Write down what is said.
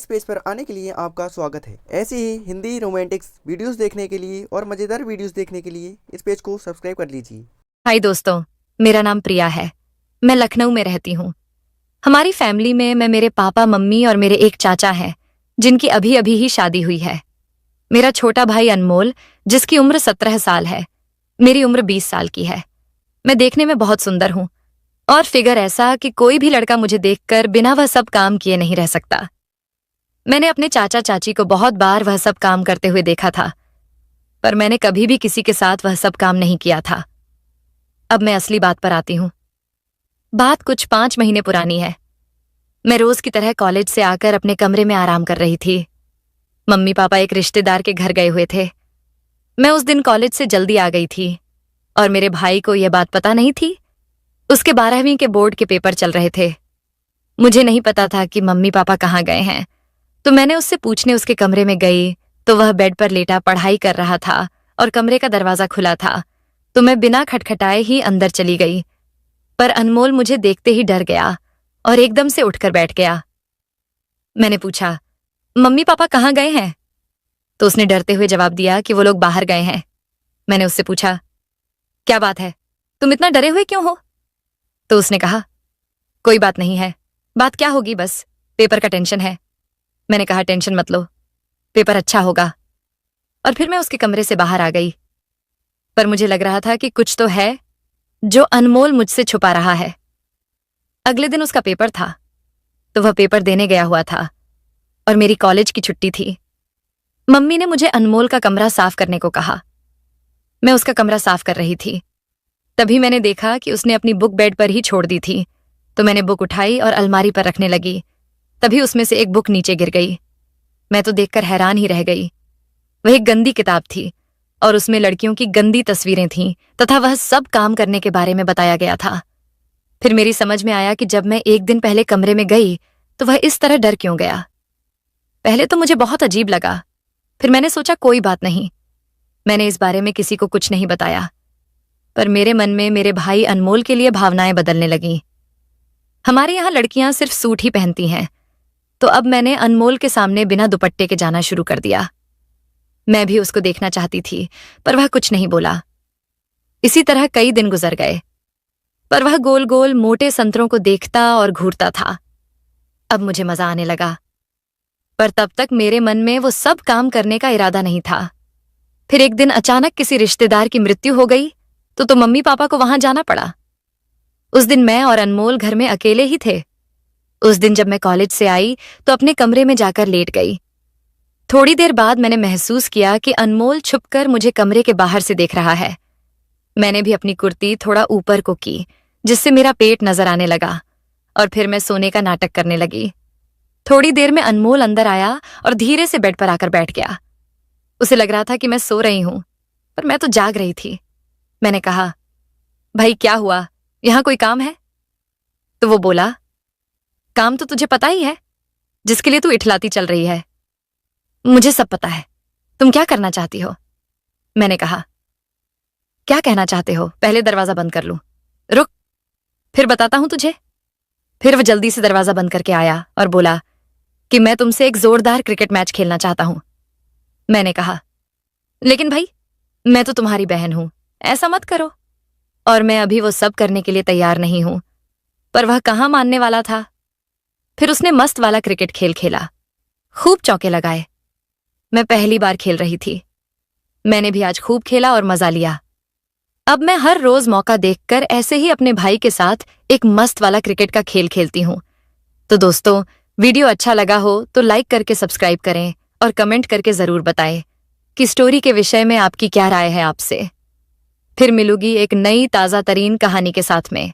Page पर आने के लिए आपका स्वागत है। ऐसे ही हिंदी रोमांटिक्स वीडियोस देखने के लिए और मज़ेदार वीडियोस देखने के लिए इस पेज को सब्सक्राइब कर लीजिए। हाय दोस्तों, मेरा नाम प्रिया है। मैं लखनऊ में रहती हूँ। हमारी फैमिली में मैं मेरे पापा मम्मी और मेरे एक चाचा हैं जिनकी अभी अभी ही शादी हुई है। मेरा छोटा भाई अनमोल जिसकी उम्र 17 साल है। मेरी उम्र 20 साल की है। मैं देखने में बहुत सुंदर हूँ और फिगर ऐसा कि कोई भी लड़का मुझे देखकर बिना वह सब काम किए नहीं रह सकता। मैंने अपने चाचा चाची को बहुत बार वह सब काम करते हुए देखा था, पर मैंने कभी भी किसी के साथ वह सब काम नहीं किया था। अब मैं असली बात पर आती हूँ। बात कुछ 5 महीने पुरानी है। मैं रोज की तरह कॉलेज से आकर अपने कमरे में आराम कर रही थी। मम्मी पापा एक रिश्तेदार के घर गए हुए थे। मैं उस दिन कॉलेज से जल्दी आ गई थी और मेरे भाई को यह बात पता नहीं थी। उसके 12वीं के बोर्ड के पेपर चल रहे थे। मुझे नहीं पता था कि मम्मी पापा कहाँ गए हैं, तो मैंने उससे पूछने उसके कमरे में गई तो वह बेड पर लेटा पढ़ाई कर रहा था और कमरे का दरवाजा खुला था, तो मैं बिना खटखटाए ही अंदर चली गई। पर अनमोल मुझे देखते ही डर गया और एकदम से उठकर बैठ गया। मैंने पूछा, मम्मी पापा कहाँ गए हैं? तो उसने डरते हुए जवाब दिया कि वो लोग बाहर गए हैं। मैंने उससे पूछा, क्या बात है, तुम इतना डरे हुए क्यों हो? तो उसने कहा, कोई बात नहीं है। बात क्या होगी, बस पेपर का टेंशन है। मैंने कहा, टेंशन मत लो, पेपर अच्छा होगा। और फिर मैं उसके कमरे से बाहर आ गई। पर मुझे लग रहा था कि कुछ तो है जो अनमोल मुझसे छुपा रहा है। अगले दिन उसका पेपर था, तो वह पेपर देने गया हुआ था और मेरी कॉलेज की छुट्टी थी। मम्मी ने मुझे अनमोल का कमरा साफ करने को कहा। मैं उसका कमरा साफ कर रही थी। तभी मैंने देखा कि उसने अपनी बुक बेड पर ही छोड़ दी थी, तो मैंने बुक उठाई और अलमारी पर रखने लगी। तभी उसमें से एक बुक नीचे गिर गई। मैं तो देखकर हैरान ही रह गई। वह एक गंदी किताब थी और उसमें लड़कियों की गंदी तस्वीरें थीं तथा वह सब काम करने के बारे में बताया गया था। फिर मेरी समझ में आया कि जब मैं एक दिन पहले कमरे में गई तो वह इस तरह डर क्यों गया। पहले तो मुझे बहुत अजीब लगा, फिर मैंने सोचा कोई बात नहीं। मैंने इस बारे में किसी को कुछ नहीं बताया, पर मेरे मन में मेरे भाई अनमोल के लिए भावनाएं बदलने लगीं। हमारे यहाँ लड़कियां सिर्फ सूट ही पहनती हैं, तो अब मैंने अनमोल के सामने बिना दुपट्टे के जाना शुरू कर दिया। मैं भी उसको देखना चाहती थी, पर वह कुछ नहीं बोला। इसी तरह कई दिन गुजर गए, पर वह गोल गोल मोटे संतरों को देखता और घूरता था। अब मुझे मजा आने लगा, पर तब तक मेरे मन में वो सब काम करने का इरादा नहीं था। फिर एक दिन अचानक किसी रिश्तेदार की मृत्यु हो गई, तो मम्मी पापा को वहां जाना पड़ा। उस दिन मैं और अनमोल घर में अकेले ही थे। उस दिन जब मैं कॉलेज से आई तो अपने कमरे में जाकर लेट गई। थोड़ी देर बाद मैंने महसूस किया कि अनमोल छुपकर मुझे कमरे के बाहर से देख रहा है। मैंने भी अपनी कुर्ती थोड़ा ऊपर को की, जिससे मेरा पेट नजर आने लगा, और फिर मैं सोने का नाटक करने लगी। थोड़ी देर में अनमोल अंदर आया और धीरे से बेड पर आकर बैठ गया। उसे लग रहा था कि मैं सो रही हूं, पर मैं तो जाग रही थी। मैंने कहा, भाई क्या हुआ, यहां कोई काम है? तो वो बोला, काम तो तुझे पता ही है, जिसके लिए तू इठलाती चल रही है। मुझे सब पता है, तुम क्या करना चाहती हो? मैंने कहा, क्या कहना चाहते हो? पहले दरवाजा बंद कर लूं। रुक, फिर बताता हूं तुझे। फिर वह जल्दी से दरवाजा बंद करके आया और बोला कि मैं तुमसे एक जोरदार क्रिकेट मैच खेलना चाहता हूं। मैंने कहा, लेकिन भाई, मैं तो तुम्हारी बहन हूं, ऐसा मत करो। और मैं अभी वो सब करने के लिए तैयार नहीं हूं। पर वह कहां मानने वाला था। फिर उसने मस्त वाला क्रिकेट खेल खेला, खूब चौके लगाए। मैं पहली बार खेल रही थी। मैंने भी आज खूब खेला और मजा लिया। अब मैं हर रोज मौका देखकर ऐसे ही अपने भाई के साथ एक मस्त वाला क्रिकेट का खेल खेलती हूं। तो दोस्तों, वीडियो अच्छा लगा हो तो लाइक करके सब्सक्राइब करें और कमेंट करके जरूर बताएं कि स्टोरी के विषय में आपकी क्या राय है आपसे। फिर मिलूंगी एक नई ताजा तरीन कहानी के साथ में।